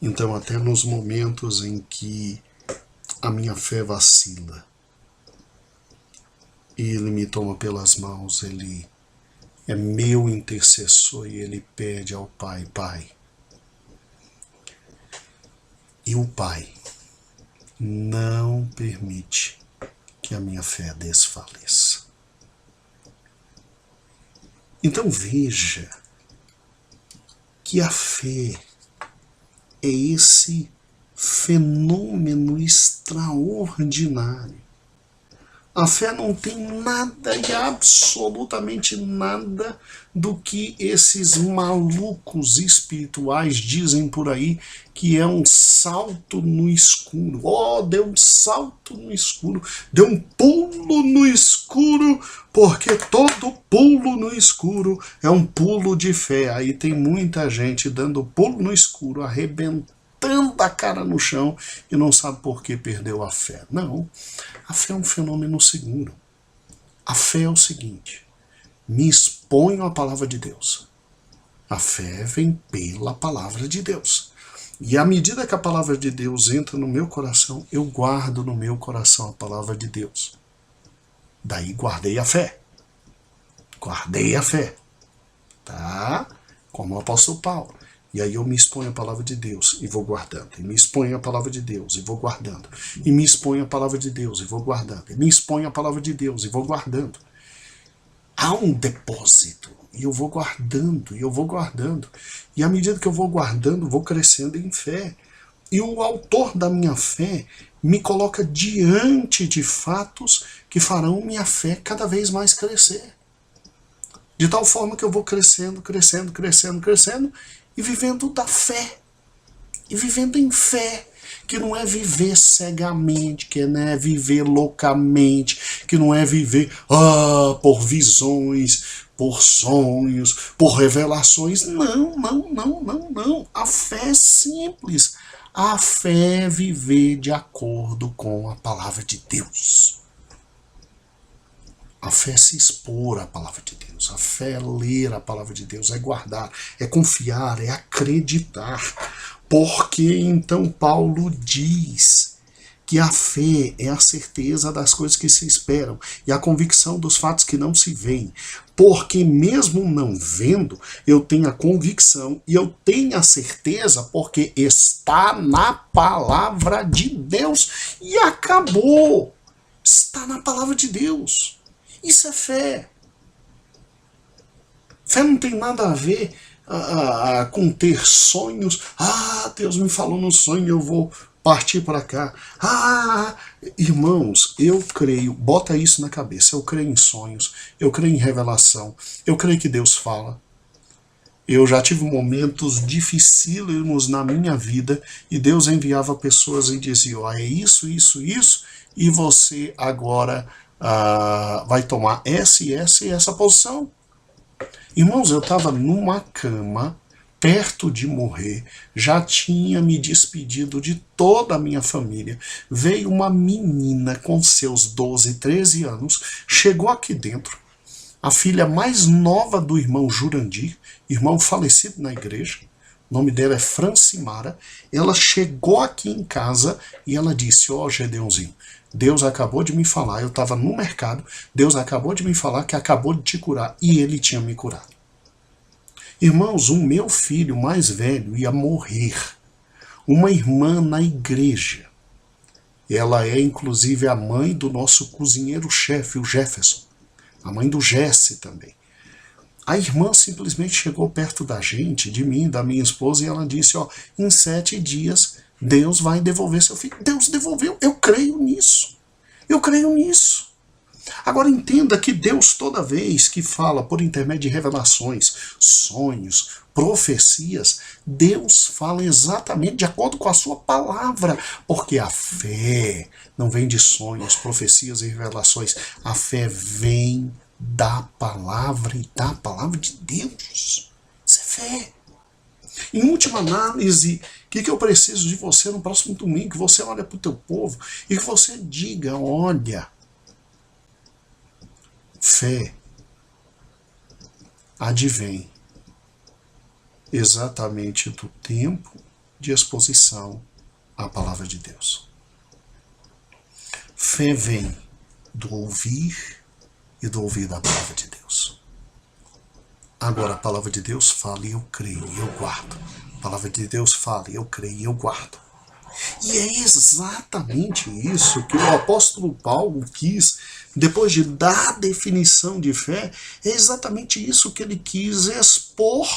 Então, até nos momentos em que a minha fé vacila e Ele me toma pelas mãos, Ele é meu intercessor e Ele pede ao Pai: Pai. E o Pai não permite que a minha fé desfaleça. Então veja que a fé é esse fenômeno extraordinário A fé não tem nada e absolutamente nada do que esses malucos espirituais dizem por aí, que é um salto no escuro. Oh, deu um salto no escuro, deu um pulo no escuro, porque todo pulo no escuro é um pulo de fé. Aí tem muita gente dando pulo no escuro, arrebentando a cara no chão e não sabe por que perdeu a fé. Não, a fé é um fenômeno seguro. A fé é o seguinte: me exponho à palavra de Deus. A fé vem pela palavra de Deus. E à medida que a palavra de Deus entra no meu coração, eu guardo no meu coração a palavra de Deus. Daí guardei a fé. Guardei a fé. Tá? Como o apóstolo Paulo. E aí eu me exponho à palavra de Deus e vou guardando. E me exponho à palavra de Deus e vou guardando. E me exponho à palavra de Deus e vou guardando. E me exponho à palavra de Deus e vou guardando. Há um depósito. E eu vou guardando, e eu vou guardando. E à medida que eu vou guardando, vou crescendo em fé. E o autor da minha fé me coloca diante de fatos que farão minha fé cada vez mais crescer. De tal forma que eu vou crescendo, crescendo, crescendo, crescendo, e vivendo da fé. E vivendo em fé. Que não é viver cegamente, que não é viver loucamente, que não é viver por visões, por sonhos, por revelações. Não, não, não, não, não. A fé é simples. A fé é viver de acordo com a palavra de Deus. A fé é se expor à palavra de Deus. A fé é ler a palavra de Deus, é guardar, é confiar, é acreditar. Porque então Paulo diz que a fé é a certeza das coisas que se esperam e a convicção dos fatos que não se veem. Porque mesmo não vendo, eu tenho a convicção e eu tenho a certeza porque está na palavra de Deus e acabou. Está na palavra de Deus. Isso é fé. Fé não tem nada a ver com ter sonhos. Deus me falou no sonho, eu vou partir para cá. Irmãos, eu creio, bota isso na cabeça, eu creio em sonhos, eu creio em revelação, eu creio que Deus fala. Eu já tive momentos dificílimos na minha vida e Deus enviava pessoas e dizia, é isso, isso, isso, e você agora vai tomar essa e essa e essa posição. Irmãos, eu estava numa cama, perto de morrer, já tinha me despedido de toda a minha família. Veio uma menina com seus 12, 13 anos, chegou aqui dentro, a filha mais nova do irmão Jurandir, irmão falecido na igreja, o nome dela é Francimara. Ela chegou aqui em casa e ela disse, Gedeãozinho, Deus acabou de me falar, eu estava no mercado, Deus acabou de me falar que acabou de te curar, e ele tinha me curado. Irmãos, o meu filho mais velho ia morrer. Uma irmã na igreja, ela é inclusive a mãe do nosso cozinheiro-chefe, o Jefferson, a mãe do Jesse também. A irmã simplesmente chegou perto da gente, de mim, da minha esposa, e ela disse, em 7 dias Deus vai devolver seu filho. Deus devolveu, eu creio nisso. Eu creio nisso. Agora entenda que Deus, toda vez que fala por intermédio de revelações, sonhos, profecias, Deus fala exatamente de acordo com a sua palavra. Porque a fé não vem de sonhos, profecias e revelações. A fé vem da palavra e da palavra de Deus. Isso é fé. Em última análise, o que eu preciso de você no próximo domingo? Que você olhe para o teu povo e que você diga, olha, fé advém exatamente do tempo de exposição à palavra de Deus. Fé vem do ouvir e do ouvir da palavra de Deus. Agora a palavra de Deus fala e eu creio e eu guardo. A palavra de Deus fala e eu creio e eu guardo. E é exatamente isso que o apóstolo Paulo quis, depois de dar a definição de fé, é exatamente isso que ele quis expor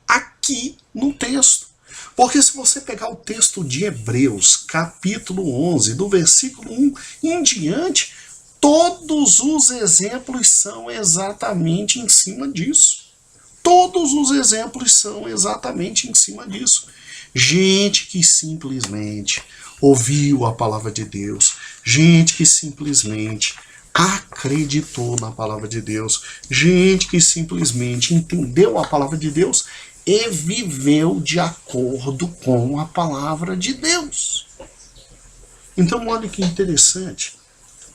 aqui no texto. Porque se você pegar o texto de Hebreus, capítulo 11, do versículo 1 em diante, Todos os exemplos são exatamente em cima disso. Todos os exemplos são exatamente em cima disso. Gente que simplesmente ouviu a palavra de Deus, gente que simplesmente acreditou na palavra de Deus, gente que simplesmente entendeu a palavra de Deus e viveu de acordo com a palavra de Deus. Então, olha que interessante.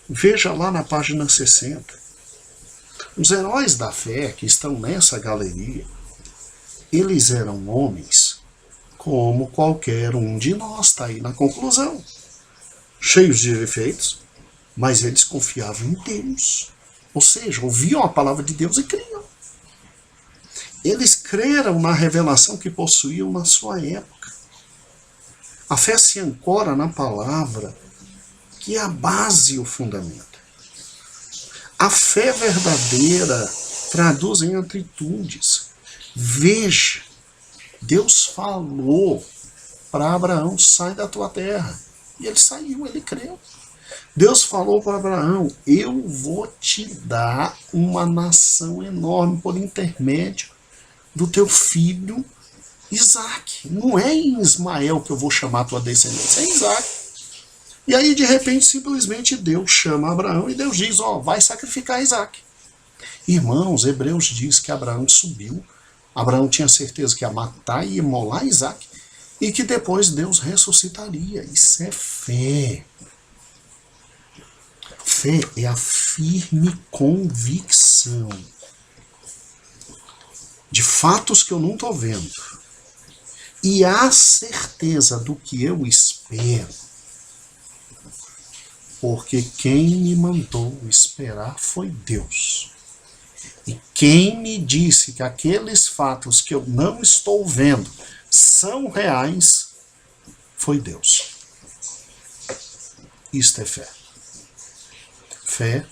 Veja lá na página 60. Os heróis da fé que estão nessa galeria, eles eram homens como qualquer um de nós, está aí na conclusão. Cheios de defeitos, mas eles confiavam em Deus. Ou seja, ouviam a palavra de Deus e criam. Eles creram na revelação que possuíam na sua época. A fé se ancora na palavra, que é a base e o fundamento. A fé verdadeira traduz em atitudes. Veja, Deus falou para Abraão, sai da tua terra. E ele saiu, ele creu. Deus falou para Abraão, eu vou te dar uma nação enorme por intermédio do teu filho Isaac. Não é em Ismael que eu vou chamar a tua descendência, é em Isaac. E aí, de repente, simplesmente Deus chama Abraão e Deus diz, vai sacrificar Isaac. Irmãos, Hebreus diz que Abraão subiu. Abraão tinha certeza que ia matar e imolar Isaac e que depois Deus ressuscitaria. Isso é fé. Fé é a firme convicção de fatos que eu não estou vendo e a certeza do que eu espero, porque quem me mandou esperar foi Deus. E quem me disse que aqueles fatos que eu não estou vendo são reais foi Deus. Isto é fé. Fé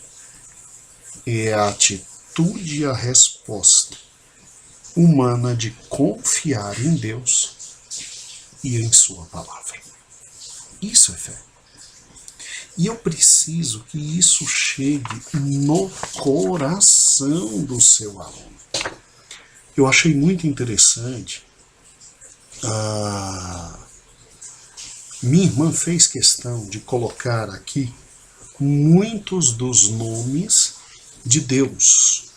é a atitude e a resposta humana de confiar em Deus e em sua palavra. Isso é fé. E eu preciso que isso chegue no coração do seu aluno. Eu achei muito interessante. Minha irmã fez questão de colocar aqui muitos dos nomes de Deus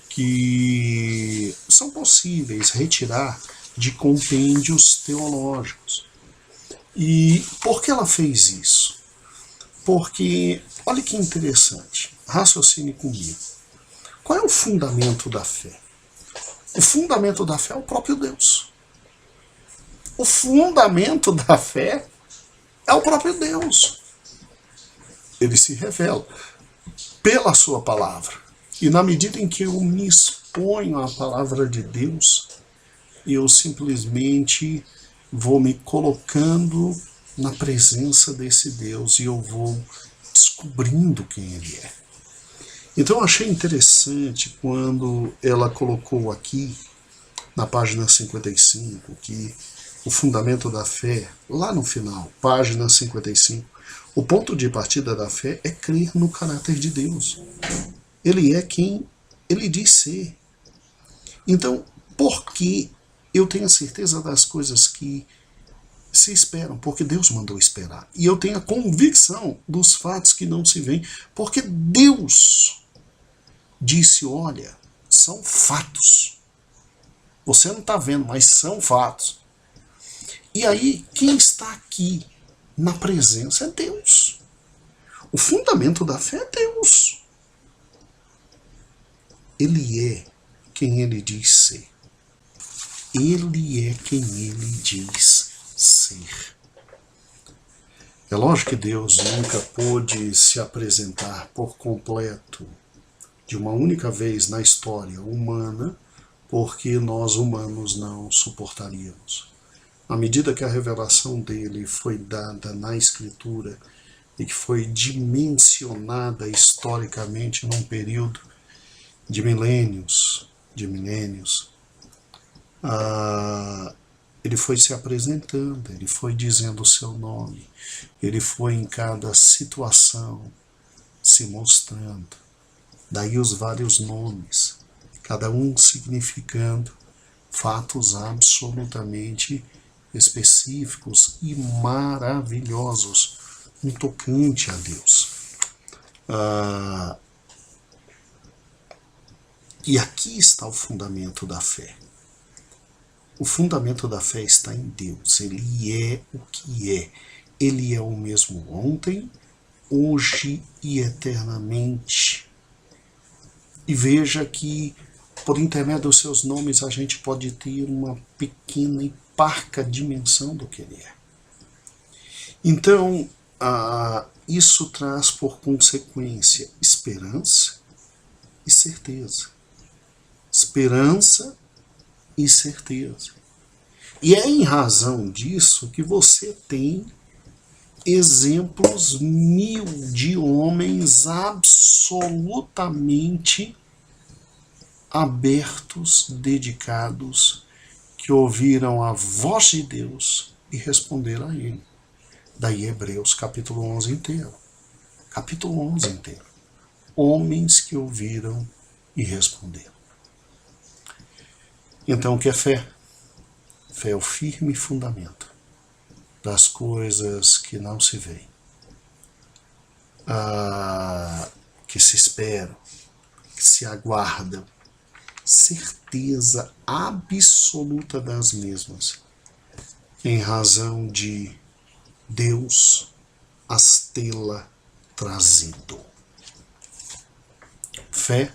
que são possíveis retirar de compêndios teológicos. E por que ela fez isso? Porque, olha que interessante, raciocine comigo. Qual é o fundamento da fé? O fundamento da fé é o próprio Deus. O fundamento da fé é o próprio Deus. Ele se revela pela sua palavra. E na medida em que eu me exponho à palavra de Deus, eu simplesmente vou me colocando na presença desse Deus e eu vou descobrindo quem Ele é. Então eu achei interessante quando ela colocou aqui, na página 55, que o fundamento da fé, lá no final, página 55, o ponto de partida da fé é crer no caráter de Deus. Ele é quem Ele diz ser. Então, por que eu tenho a certeza das coisas que se esperam? Porque Deus mandou esperar. E eu tenho a convicção dos fatos que não se veem, porque Deus disse, olha, são fatos. Você não está vendo, mas são fatos. E aí, quem está aqui na presença é Deus. O fundamento da fé é Deus. Ele é quem Ele diz ser. Ele é quem Ele diz ser. É lógico que Deus nunca pôde se apresentar por completo de uma única vez na história humana, porque nós humanos não suportaríamos. À medida que a revelação dele foi dada na Escritura e que foi dimensionada historicamente num período de milênios, ele foi se apresentando, ele foi dizendo o seu nome, ele foi em cada situação se mostrando. Daí os vários nomes, cada um significando fatos absolutamente específicos e maravilhosos, um tocante a Deus. E aqui está o fundamento da fé. O fundamento da fé está em Deus. Ele é o que é. Ele é o mesmo ontem, hoje e eternamente. E veja que, por intermédio dos seus nomes, a gente pode ter uma pequena e parca dimensão do que ele é. Então, isso traz por consequência esperança e certeza. Esperança e certeza. E é em razão disso que você tem exemplos mil de homens absolutamente abertos, dedicados, que ouviram a voz de Deus e responderam a ele. Daí Hebreus capítulo 11 inteiro. Capítulo 11 inteiro. Homens que ouviram e responderam. Então, o que é fé? Fé é o firme fundamento das coisas que não se veem, que se esperam, que se aguardam, certeza absoluta das mesmas, em razão de Deus as tê-la trazido. Fé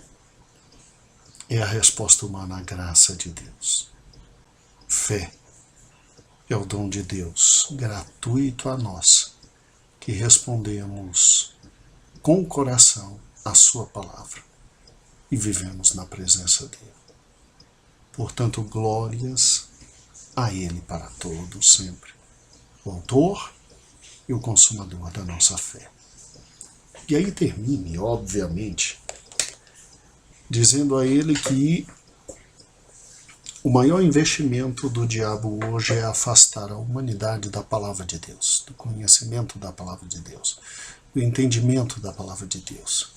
é a resposta humana à graça de Deus. Fé é o dom de Deus, gratuito a nós, que respondemos com o coração a sua palavra e vivemos na presença dele. Portanto, glórias a ele para todos sempre, o autor e o consumador da nossa fé. E aí termine, obviamente, dizendo a ele que o maior investimento do diabo hoje é afastar a humanidade da palavra de Deus, do conhecimento da palavra de Deus, do entendimento da palavra de Deus.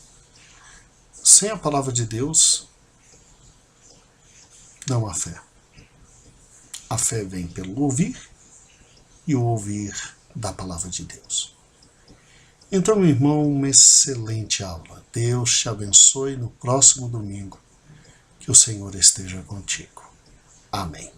Sem a palavra de Deus, não há fé. A fé vem pelo ouvir e o ouvir da palavra de Deus. Então, meu irmão, uma excelente aula. Deus te abençoe no próximo domingo. Que o Senhor esteja contigo. Amém.